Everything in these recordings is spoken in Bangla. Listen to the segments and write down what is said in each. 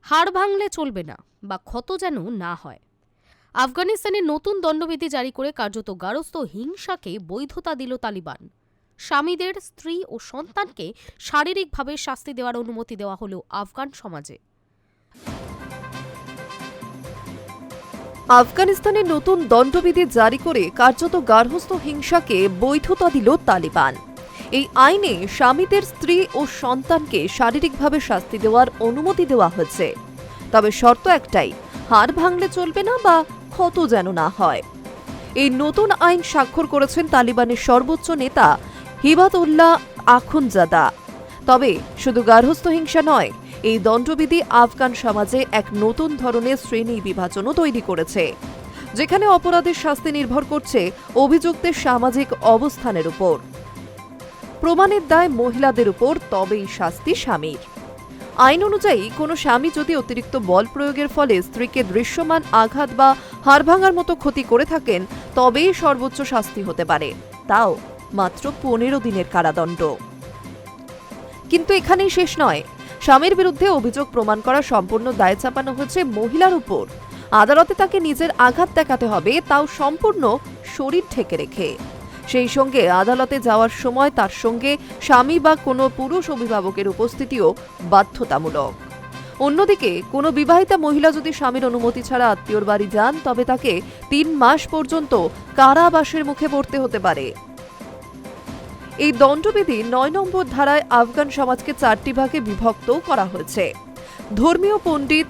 হাড় ভাঙলে চলবে না বা ক্ষত যেন না হয়। আফগানিস্তানে নতুন দণ্ডবিধি জারি করে কার্যত গার্হস্থ্য হিংসাকে বৈধতা দিল তালিবান। স্বামীদের স্ত্রী ও সন্তানকে শারীরিকভাবে শাস্তি দেওয়ার অনুমতি দেওয়া হলো আফগান সমাজে। আফগানিস্তানে নতুন দণ্ডবিধি জারি করে কার্যত গার্হস্থ্য হিংসাকে বৈধতা দিল তালিবান। এই আইনে স্বামীদের স্ত্রী ও সন্তানকে শারীরিকভাবে শাস্তি দেওয়ার অনুমতি দেওয়া হয়েছে। তবে শর্ত একটাই, হাড় ভাঙলে চলবে না বা ক্ষত যেন না হয়। এই নতুন আইন স্বাক্ষর করেছেন তালিবানের সর্বোচ্চ নেতা হিবাতুল্লাহ আখুনজাদা। তবে শুধু গার্হস্থ্য হিংসা নয়, এই দণ্ডবিধি আফগান সমাজে এক নতুন ধরনের শ্রেণী বিভাজনও তৈরি করেছে, যেখানে অপরাধের শাস্তি নির্ভর করছে অভিযুক্তের সামাজিক অবস্থানের উপর। প্রমাণের দায় মহিলাদের উপর, তবেই শাস্তি স্বামীর। আইন অনুযায়ী কোনো স্বামী যদি অতিরিক্ত বল প্রয়োগের ফলে স্ত্রীকে দৃশ্যমান আঘাত বা হাড় ভাঙার মতো ক্ষতি করে থাকেন, তবেই সর্বোচ্চ শাস্তি হতে পারে, তাও মাত্র 15 দিনের কারাদণ্ড। কিন্তু এখানেই শেষ নয়। স্বামীর বিরুদ্ধে অভিযোগ প্রমাণ করা সম্পূর্ণ দায় চাপানো হয়েছে মহিলার উপর। আদালতে তাকে নিজের আঘাত দেখাতে হবে, তাও সম্পূর্ণ শরীর ঢেকে রেখে। সেই সঙ্গে আদালতে যাওয়ার সময় তার সঙ্গে স্বামী বা কোনো পুরুষ অভিভাবকের উপস্থিতিও বাধ্যতামূলক। অন্যদিকে কোনো বিবাহিতা মহিলা যদি স্বামীর অনুমতি ছাড়া আত্মীয়র বাড়ি যান, তবে তাকে 3 মাস পর্যন্ত কারাবাসের মুখে পড়তে হতে পারে। এই দণ্ডবিধি 9 নম্বর ধারায় আফগান সমাজকে 4টি ভাগে বিভক্ত করা হয়েছে: ধর্মীয় পণ্ডিত,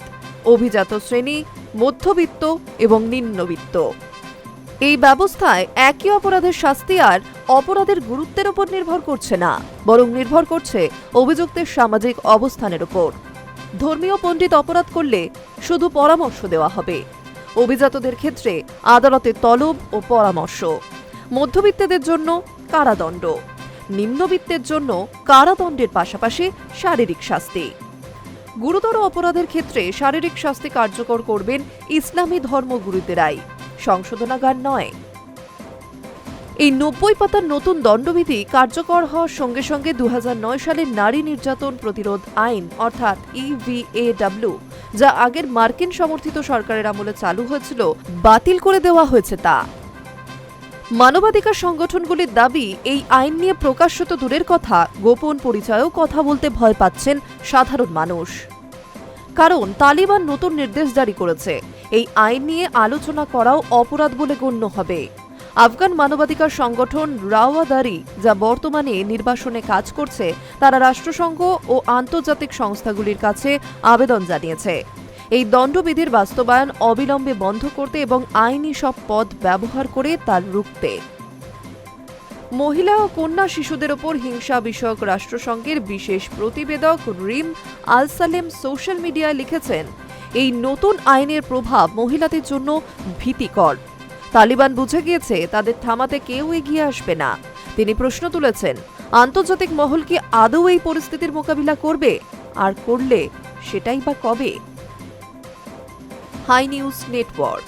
অভিজাত শ্রেণী, মধ্যবিত্ত এবং নিম্নবিত্ত। এই ব্যবস্থায় একই অপরাধের শাস্তি আর অপরাধের গুরুত্বের উপর নির্ভর করছে না, বরং নির্ভর করছে অভিযুক্তের সামাজিক অবস্থানের উপর। ধর্মীয় পণ্ডিত অপরাধ করলে শুধু পরামর্শ দেওয়া হবে। অভিজাতদের ক্ষেত্রে আদালতে তলব ও পরামর্শ। মধ্যবিত্তদের জন্য কারাদণ্ড। নিম্নবিত্তের জন্য কারাদণ্ডের পাশাপাশি শারীরিক শাস্তি। গুরুতর অপরাধের ক্ষেত্রে শারীরিক শাস্তি কার্যকর করবেন ইসলামী ধর্মগুরুদেরাই, সংশোধনাগার নয়। এই 90 পাতার নতুন দণ্ডবিধি কার্যকর হওয়ার সঙ্গে সঙ্গে 2009 সালের নারী নির্যাতন প্রতিরোধ আইন অর্থাৎ EVAW, যা আগের মার্কিন সমর্থিত সরকারের আমলে চালু হয়েছিল, বাতিল করে দেওয়া হয়েছে তা। মানবাধিকার সংগঠনগুলির দাবি, এই আইন নিয়ে প্রকাশ্যত দূরের কথা, গোপন পরিচয়েও কথা বলতে ভয় পাচ্ছেন সাধারণ মানুষ। কারণ তালিবান নতুন নির্দেশ জারি করেছে, এই আইন নিয়ে আলোচনা করাও অপরাধ বলে গণ্য হবে। আফগান মানবাধিকার সংগঠন রাওয়াদারি, যা বর্তমানে নির্বাসনে কাজ করছে, তারা রাষ্ট্রসংঘ ও আন্তর্জাতিক সংস্থাগুলির কাছে আবেদন জানিয়েছে এই দণ্ডবিধির বাস্তবায়ন অবিলম্বে বন্ধ করতে এবং আইনি সব পথ ব্যবহার করে তার রুখতে। মহিলা ও কন্যা শিশুদের ওপর হিংসা বিষয়ক রাষ্ট্রসংঘের বিশেষ প্রতিবেদক রিম আল সালেম সোশ্যাল মিডিয়ায় লিখেছেন, এই নতুন আইনের প্রভাব মহিলাদের জন্য ভীতিকর। তালিবান বুঝে গিয়েছে তাদের থামাতে কেউ এগিয়ে আসবে না। তিনি প্রশ্ন তুলেছেন, আন্তর্জাতিক মহল কি আদৌ এই পরিস্থিতির মোকাবিলা করবে? আর করলে সেটাই বা কবে? Hi news network.